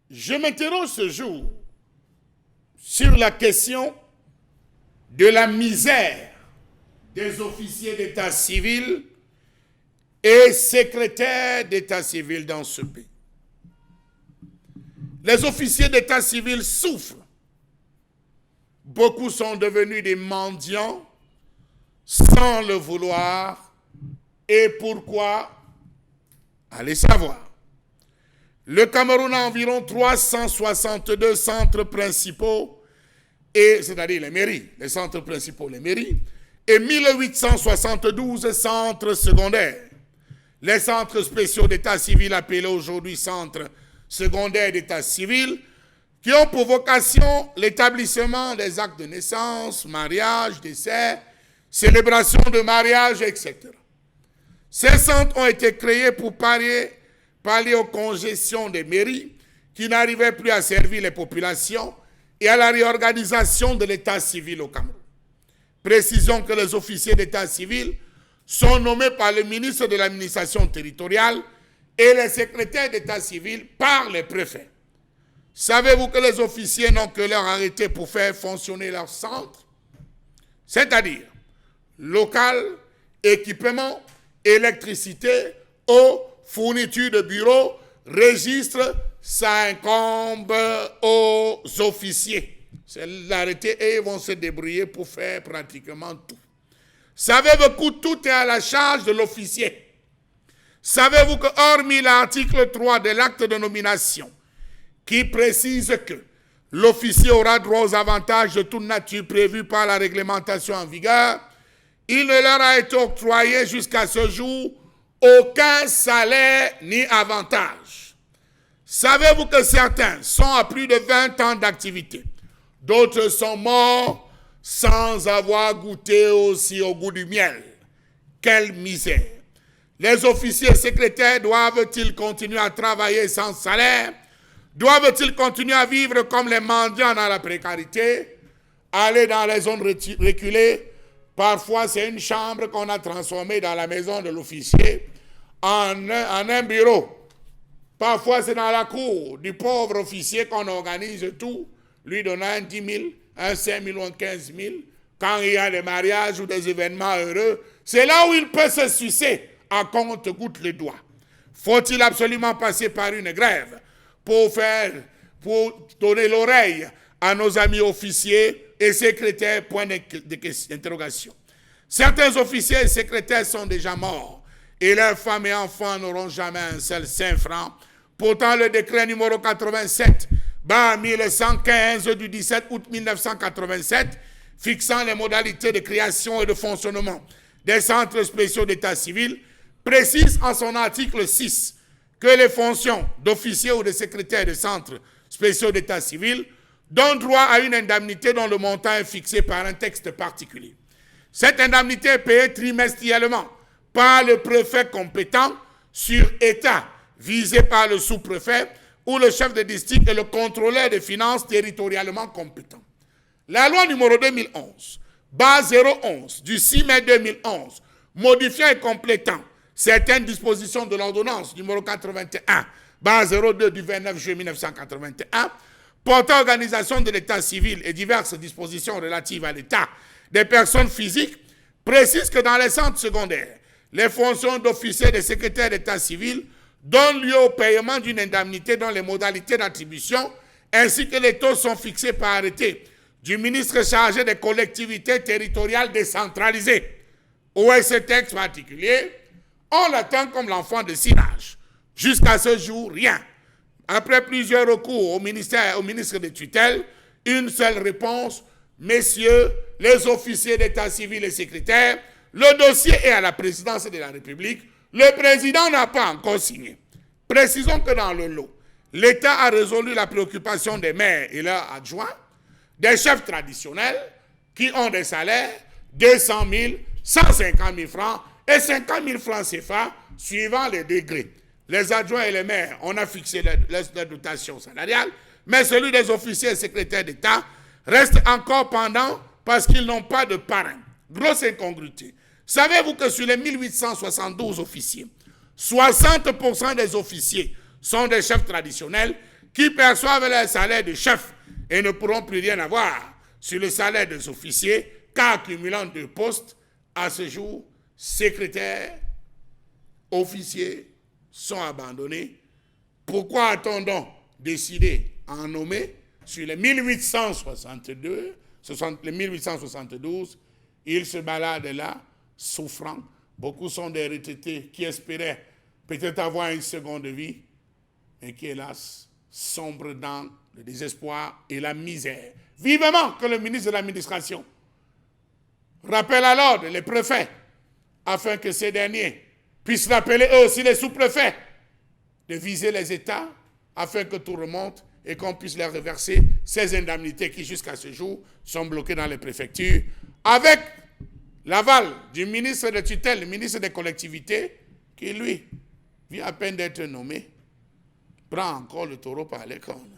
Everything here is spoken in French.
Je m'interroge ce jour sur la question de la misère des officiers d'état civil et secrétaires d'état civil dans ce pays. Les officiers d'état civil souffrent. Beaucoup sont devenus des mendiants sans le vouloir. Et pourquoi? Allez savoir. Le Cameroun a environ 362 centres principaux, c'est-à-dire les mairies, les centres principaux, les mairies, et 1872 centres secondaires. Les centres spéciaux d'état civil, appelés aujourd'hui centres secondaires d'état civil, qui ont pour vocation l'établissement des actes de naissance, mariage, décès, célébration de mariage, etc. Ces centres ont été créés pour pallier aux congestions des mairies qui n'arrivaient plus à servir les populations et à la réorganisation de l'état civil au Cameroun. Précisons que les officiers d'état civil sont nommés par le ministre de l'administration territoriale et les secrétaires d'état civil par les préfets. Savez-vous que les officiers n'ont que leur arrêté pour faire fonctionner leur centre? C'est-à-dire local, équipement, électricité, eau, fourniture de bureaux, registre, ça incombe aux officiers. C'est l'arrêté et ils vont se débrouiller pour faire pratiquement tout. Savez-vous que tout est à la charge de l'officier? Savez-vous que hormis l'article 3 de l'acte de nomination qui précise que l'officier aura droit aux avantages de toute nature prévus par la réglementation en vigueur, il ne leur a été octroyé jusqu'à ce jour aucun salaire ni avantage. Savez-vous que certains sont à plus de 20 ans d'activité, d'autres sont morts sans avoir goûté aussi au goût du miel? Quelle misère! Les officiers secrétaires doivent-ils continuer à travailler sans salaire? Doivent-ils continuer à vivre comme les mendiants dans la précarité? Aller dans les zones reculées? Parfois, c'est une chambre qu'on a transformée dans la maison de l'officier en un bureau. Parfois, c'est dans la cour du pauvre officier qu'on organise tout, lui donnant un 10 000, un 5 000 ou un 15 000. Quand il y a des mariages ou des événements heureux, c'est là où il peut se sucer à compte-gouttes les doigts. Faut-il absolument passer par une grève pour donner l'oreille à nos amis officiers et secrétaires? Point d'interrogation. Certains officiers et secrétaires sont déjà morts et leurs femmes et enfants n'auront jamais un seul 5 francs. Pourtant, le décret numéro 87, 1115 du 17 août 1987, fixant les modalités de création et de fonctionnement des centres spéciaux d'état civil, précise en son article 6 que les fonctions d'officiers ou de secrétaires de centres spéciaux d'état civil donnent droit à une indemnité dont le montant est fixé par un texte particulier. Cette indemnité est payée trimestriellement par le préfet compétent sur état visé par le sous-préfet ou le chef de district et le contrôleur des finances territorialement compétent. La loi numéro 2011, base 011 du 6 mai 2011, modifiant et complétant certaines dispositions de l'ordonnance numéro 81, base 02 du 29 juillet 1981, portant organisation de l'état civil et diverses dispositions relatives à l'état des personnes physiques, précise que dans les centres secondaires, les fonctions d'officiers et de secrétaires d'état civil donnent lieu au paiement d'une indemnité dont les modalités d'attribution ainsi que les taux sont fixés par arrêté du ministre chargé des collectivités territoriales décentralisées. Où est ce texte particulier? On l'attend comme l'enfant de 6 âges. Jusqu'à ce jour, rien. Après plusieurs recours au ministre de tutelle, une seule réponse: messieurs les officiers d'état civil et secrétaires, le dossier est à la présidence de la République. Le président n'a pas encore signé. Précisons que dans le lot, l'État a résolu la préoccupation des maires et leurs adjoints, des chefs traditionnels qui ont des salaires 200 000, 150 000 francs et 50 000 francs CFA suivant les degrés. Les adjoints et les maires, on a fixé leur dotation salariale, mais celui des officiers et secrétaires d'État reste encore pendant parce qu'ils n'ont pas de parrain. Grosse incongruité. Savez-vous que sur les 1872 officiers, 60% des officiers sont des chefs traditionnels qui perçoivent leur salaire de chef et ne pourront plus rien avoir sur le salaire des officiers, car cumulant 2 postes, à ce jour, secrétaires, officiers sont abandonnés. Pourquoi a-t-on donc décidé en nommer sur les 1872, ils se baladent là, souffrant. Beaucoup sont des retraités qui espéraient peut-être avoir une seconde vie, et qui, hélas, sombrent dans le désespoir et la misère. Vivement que le ministre de l'administration rappelle à l'ordre les préfets, afin que ces derniers puissent rappeler eux aussi les sous-préfets de viser les États, afin que tout remonte et qu'on puisse leur reverser ces indemnités qui, jusqu'à ce jour, sont bloquées dans les préfectures, avec l'aval du ministre de tutelle, le ministre des collectivités, qui, lui, vient à peine d'être nommé, prend encore le taureau par les cornes.